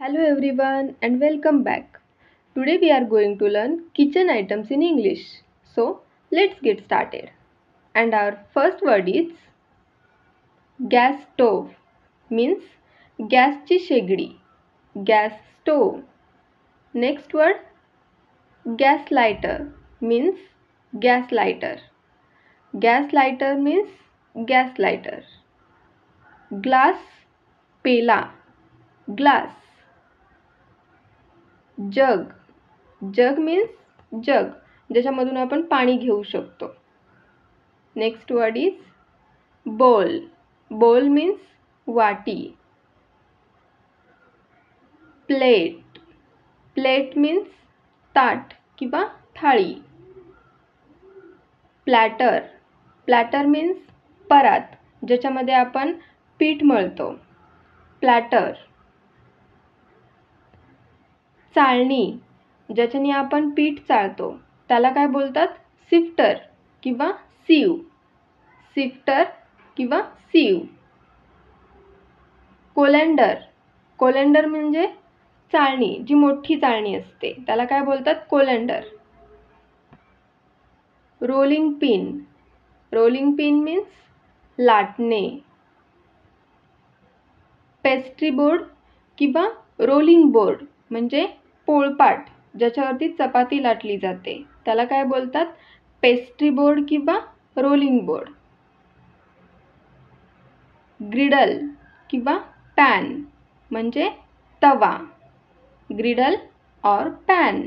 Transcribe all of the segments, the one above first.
Hello everyone and welcome back. Today we are going to learn kitchen items in English. So let's get started. And our first word is gas stove, means गॅसची शेगडी, gas stove. Next word gas lighter, means gas lighter. Gas lighter means gas lighter. Glass पेला, glass. जग, जग means जग, ज्याच्यामधून आपण पाणी घेऊ शकतो. नेक्स्ट वर्ड इज बोल, बोल मीन्स वाटी. प्लेट, प्लेट मीन्स ताट किंवा थाळी. प्लॅटर, प्लॅटर मीन्स परात, ज्याच्यामध्ये आपण पीठ मळतो. प्लॅटर. चाळणी, ज्याच्याने आपण पीठ चाळतो, त्याला काय बोलतात? सिफ्टर किंवा सीव. सिफ्टर किंवा सीव. कोलेंडर, कोलेंडर म्हणजे चाळणी, जी मोठी चाळणी असते, त्याला काय बोलतात? Colander. Rolling pin, rolling pin means लाटणे. पेस्ट्री बोर्ड किंवा रोलिंग बोर्ड म्हणजे पोळपाट, ज्याच्यावरती चपाती लाटली जाते, त्याला काय बोलतात? पेस्ट्री बोर्ड किंवा रोलिंग बोर्ड. ग्रिडल किंवा पॅन म्हणजे तवा. ग्रिडल और pan.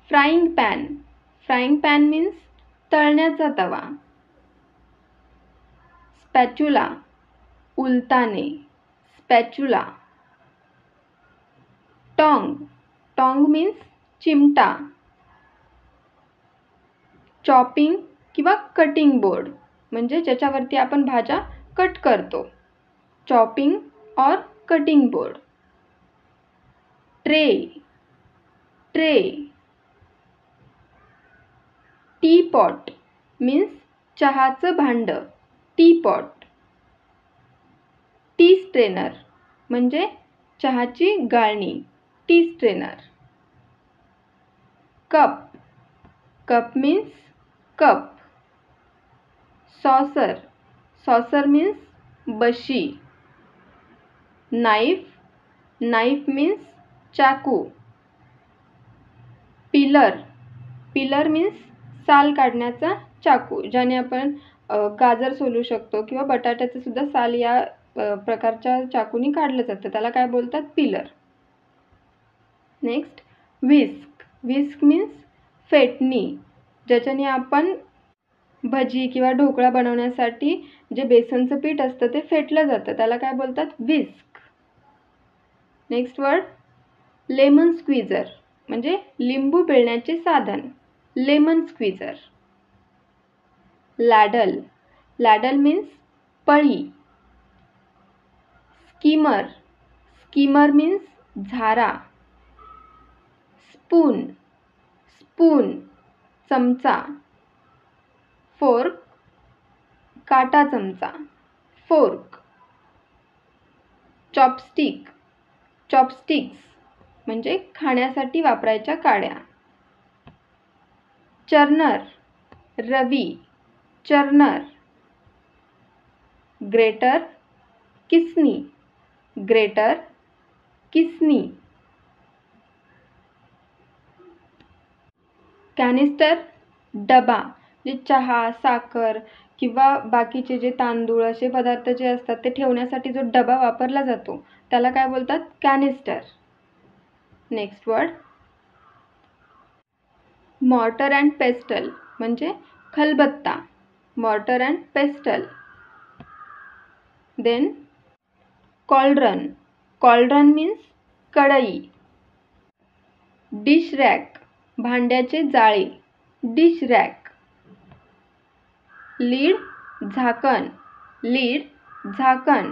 Frying pan, frying pan means तळण्याचा तवा. स्पॅच्युला, उलताने. स्पॅच्युला. टॉंग, टॉंग मीन्स चिमटा. चॉपिंग किंवा कटिंग बोर्ड म्हणजे ज्याच्यावरती आपण भाज्या कट करतो. चॉपिंग और cutting board. Tray, tray. Tea pot means चहाचं भांड. Tea pot. टी स्ट्रेनर म्हणजे चहाची गाळणी. Tea strainer. Cup, cup means cup. Saucer, saucer means बशी. नाईफ, नाईफ मीन्स चाकू. पिलर, पिलर मीन्स साल काढण्याचा चाकू, ज्याने आपण गाजर सोलू शकतो किंवा बटाट्याचं सुद्धा साल या प्रकारच्या चाकूनी काढलं जातं, त्याला काय बोलतात? Peeler. Next whisk, whisk means फेटणी, ज्याच्याने आपण भजी किंवा ढोकळा बनवण्यासाठी जे बेसनचं पीठ असतं ते फेटलं जातं, त्याला काय बोलतात? Whisk. Next word lemon squeezer म्हणजे लिंबू पिळण्याचे साधन. Lemon squeezer. Ladle, ladle means पळी. स्कीमर, स्कीमर मीन्स झारा. स्पून, स्पून चमचा. फोर्क, काटा चमचा. फोर्क. चॉपस्टिक, चॉपस्टिक्स म्हणजे खाण्यासाठी वापरायच्या काड्या. चर्नर, रवी. चर्नर. ग्रेटर, किसनी. ग्रेटर, किसनी. कॅनिस्टर, डबा, जे चहा, साखर किंवा बाकीचे जे तांदूळ असे पदार्थ जे असतात ते ठेवण्यासाठी जो डबा वापरला जातो, त्याला काय बोलतात? Canister. Next word mortar and pestle म्हणजे खलबत्ता. Mortar and pestle. Then cauldron, cauldron means कढई. डिश रॅक, भांड्याचे जाळे. Dish rack. लीड, झाकण. लीड, झाकण.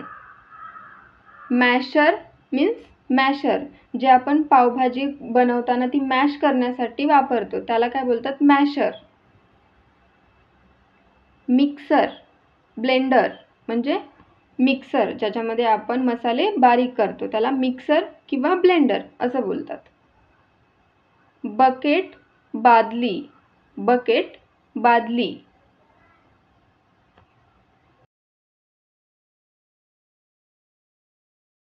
मॅशर मीन्स मॅशर, जे आपण पावभाजी बनवताना ती मॅश करण्यासाठी वापरतो, त्याला काय बोलतात? मॅशर. मिक्सर, ब्लेंडर म्हणजे मिक्सर, ज्याच्यामध्ये आपण मसाले बारीक करतो त्याला मिक्सर किंवा ब्लेंडर असं बोलतात. बकेट, बादली, बकेट, बादली.